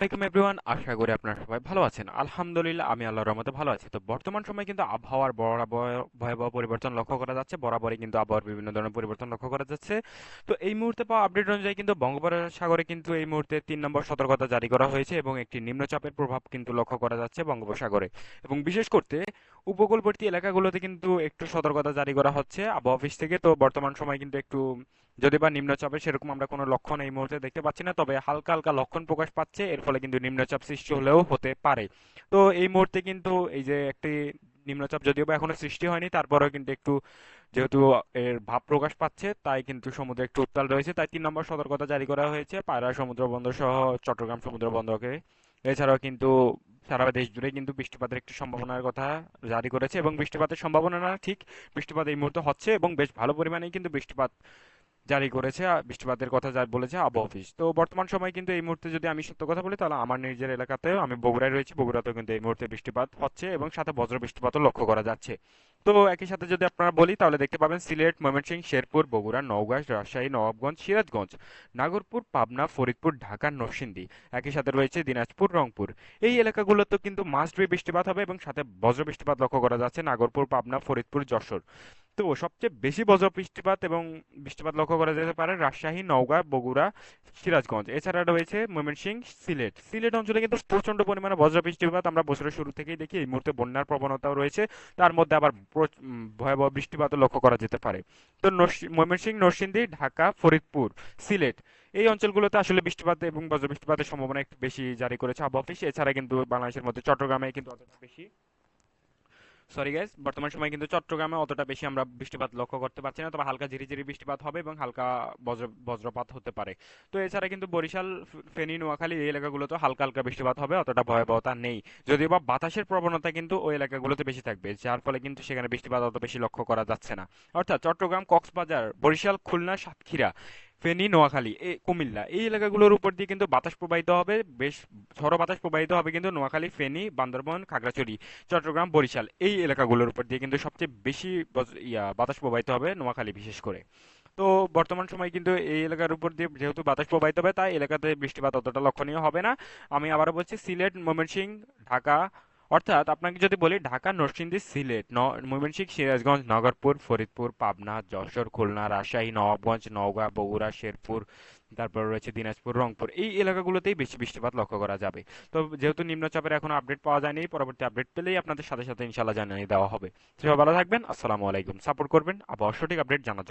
আসসালামু এভরিওয়ান, আশা করি আপনারা সবাই ভালো আছেন। আলহামদুলিল্লাহ, আমি আল্লাহর রহমতে ভালো আছি। তো বর্তমান সময়ে কিন্তু আবহাওয়ার ভয়াবহ পরিবর্তন লক্ষ্য করা যাচ্ছে। বরাবরই কিন্তু আবহাওয়ার বিভিন্ন ধরনের পরিবর্তন লক্ষ্য করা যাচ্ছে। তো এই মুহূর্তে পাওয়া আপডেট অনুযায়ী কিন্তু বঙ্গোপসাগরে কিন্তু এই মুহূর্তে 3 নম্বর সতর্কতা জারি করা হয়েছে এবং একটি নিম্নচাপের প্রভাব কিন্তু লক্ষ্য করা যাচ্ছে বঙ্গোপসাগরে। এবং বিশেষ করতে উপকূলবর্তী এলাকাগুলোতে কিন্তু একটু সতর্কতা জারি করা হচ্ছে আবহাওয়া অফিস থেকে। তো বর্তমান সময় কিন্তু একটু, যদি বা নিম্নচাপের সেরকম আমরা কোনো লক্ষণ এই মুহূর্তে দেখতে পাচ্ছি না, তবে হালকা হালকা লক্ষণ প্রকাশ পাচ্ছে। এর ফলে কিন্তু নিম্নচাপ সৃষ্টি হলেও হতে পারে। তো এই মুহূর্তে কিন্তু এই যে একটি নিম্নচাপ যদিও বা এখনো সৃষ্টি হয়নি, তারপরেও কিন্তু একটু যেহেতু এর ভাব প্রকাশ পাচ্ছে, তাই কিন্তু সমুদ্রে একটু উত্তাল রয়েছে। তাই 3 নম্বর সতর্কতা জারি করা হয়েছে পায়রা সমুদ্র বন্দর সহ চট্টগ্রাম সমুদ্র বন্দরকে। এছাড়াও কিন্তু সারা দেশ জুড়ে কিন্তু বৃষ্টিপাতের একটি সম্ভাবনার কথা জারি করেছে, এবং বৃষ্টিপাতের সম্ভাবনা না ঠিক, বৃষ্টিপাত এই মুহূর্তে হচ্ছে এবং বেশ ভালো পরিমাণেই কিন্তু বৃষ্টিপাত জারি করেছে, বৃষ্টিপাতের কথা যা বলেছে আবহাওয়া অফিস। তো বর্তমান সময় কিন্তু এই মুহূর্তে যদি আমি সত্য কথা বলি, তাহলে আমার নিজের এলাকাতেও, আমি বগুড়ায় রয়েছি, বগুড়াতেও কিন্তু এই মুহূর্তে বৃষ্টিপাত হচ্ছে এবং সাথে বজ্র বৃষ্টিপাতও লক্ষ্য করা যাচ্ছে। তো একই সাথে যদি আপনারা বলি, তাহলে দেখতে পাবেন সিলেট, ময়মনসিংহ, শেরপুর, বগুড়া, নওগাঁ, রাজশাহী, নবাবগঞ্জ, সিরাজগঞ্জ, নাগরপুর, পাবনা, ফরিদপুর, ঢাকা, নরসিংদী, একই সাথে রয়েছে দিনাজপুর, রংপুর। এই এলাকাগুলোতে কিন্তু মাস্ট বি বৃষ্টিপাত হবে এবং সাথে বজ্র বৃষ্টিপাত লক্ষ্য করা যাচ্ছে নাগরপুর, পাবনা, ফরিদপুর, যশোর। তো সবচেয়ে বেশি বজ্র বৃষ্টিপাত এবং বৃষ্টিপাত লক্ষ্য করা যেতে পারে রাজশাহী, নওগাঁ, বগুড়া, সিরাজগঞ্জ। এছাড়া রয়েছে ময়মনসিংহ, সিলেট। সিলেট অঞ্চলে কিন্তু প্রচন্ড পরিমাণে বজ্র বৃষ্টিপাত আমরা বছরের শুরু থেকেই দেখি। এই মুহূর্তে বন্যার প্রবণতাও রয়েছে, তার মধ্যে আবার ভয়াবহ বৃষ্টিপাতও লক্ষ্য করা যেতে পারে। তো ময়মনসিংহ, নরসিংদী, ঢাকা, ফরিদপুর, সিলেট, এই অঞ্চলগুলোতে আসলে বৃষ্টিপাত এবং বজ্র বৃষ্টিপাতের সম্ভাবনা একটু বেশি জারি করেছে আবহাওয়া অফিস। এছাড়া কিন্তু বাংলাদেশের মধ্যে চট্টগ্রামে কিন্তু অতটা বেশি, সরি গাইস, বর্তমান সময় কিন্তু চট্টগ্রামে অতটা বেশি আমরা বৃষ্টিপাত লক্ষ্য করতে পারছি না, তবে হালকা ঝিরিঝিরি বৃষ্টিপাত হবে এবং হালকা বজ্রপাত হতে পারে। তো এছাড়া কিন্তু বরিশাল, ফেনী, নোয়াখালী এই এলাকাগুলোতে হালকা হালকা বৃষ্টিপাত হবে, অতটা ভয়াবহতা নেই। যদিও বা বাতাসের প্রবণতা কিন্তু ওই এলাকাগুলোতে বেশি থাকবে, যার ফলে কিন্তু সেখানে বৃষ্টিপাত অত বেশি লক্ষ্য করা যাচ্ছে না। অর্থাৎ চট্টগ্রাম, কক্সবাজার, বরিশাল, খুলনা, সাতক্ষীরা, ফেনী, নোয়াখালী, কুমিল্লা, এই এলাকাগুলোর উপর দিয়ে কিন্তু বাতাস প্রবাহিত হবে, বেশ ঝড়ো বাতাস প্রবাহিত হবে কিন্তু নোয়াখালী, ফেনী, বান্দরবান, খাগড়াছড়ি, চট্টগ্রাম, বরিশাল এই এলাকাগুলোর উপর দিয়ে কিন্তু সবচেয়ে বেশি বাতাস প্রবাহিত হবে, নোয়াখালী বিশেষ করে। তো বর্তমান সময় কিন্তু এই এলাকার উপর দিয়ে যেহেতু বাতাস প্রবাহিত হবে, তাই এলাকাতে বৃষ্টিপাত অতটা লক্ষণীয় হবে না। আমি আবারও বলছি, সিলেট, ময়মনসিংহ, ঢাকা, অর্থাৎ আপনাকে যদি বলি ঢাকা, নরসিংদী, সিলেট, ময়মনসিংহ, সিরাজগঞ্জ, নগরপুর, ফরিদপুর, পাবনা, যশোর, খুলনা, রাজশাহী, নবাবগঞ্জ, নওগাঁ, বগুড়া, শেরপুর, তারপর রয়েছে দিনাজপুর, রংপুর, এই এলাকাগুলোতেই বেশি বৃষ্টিপাত লক্ষ্য করা যাবে। তো যেহেতু নিম্নচাপের এখনো আপডেট পাওয়া যায়নি, পরবর্তী আপডেট পেলেই আপনাদের সাথে সাথে ইনশাল্লাহ জানিয়ে দেওয়া হবে। তো সবাই ভালো থাকবেন। আসসালামু আলাইকুম। সাপোর্ট করবেন আবার সঠিক আপডেট জানার জন্য।